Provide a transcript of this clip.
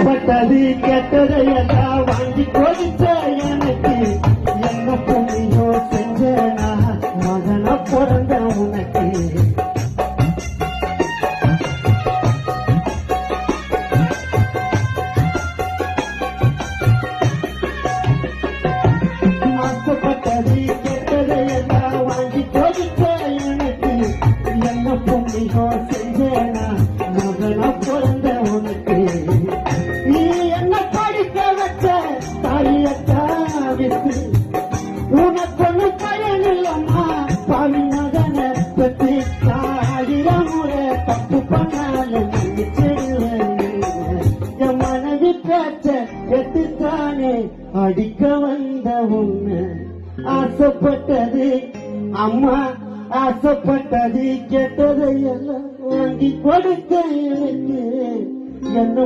ஆசைப்பட்டது கெட்டதையெல்லாம் வாங்கி கொடுத்த எனக்கு என்ன புண்ணியோ செஞ்சனா மகன பிறந்த உனக்கு. ஆசைப்பட்டது கெட்டதையெல்லாம் வாங்கி கொடுத்த எனக்கு என்ன புண்ணியோ செஞ்சனா மகன பிறந்த உனக்கு. நீ என்ன படிக்க வச்ச தாயத்தாவிற்கு உனக்கு பயனில்லம்மா பாவி மகனை பற்றி 1000 முறை தப்பு பண்ணாலும் என் மனைவி பேச்ச எட்டுத்தானே அடிக்க வந்த உன்னை. ஆசைப்பட்டது அம்மா ஆசைப்பட்டது கெட்டதை எல்லாம் வாங்கி கொடுத்த எனக்கு என்ன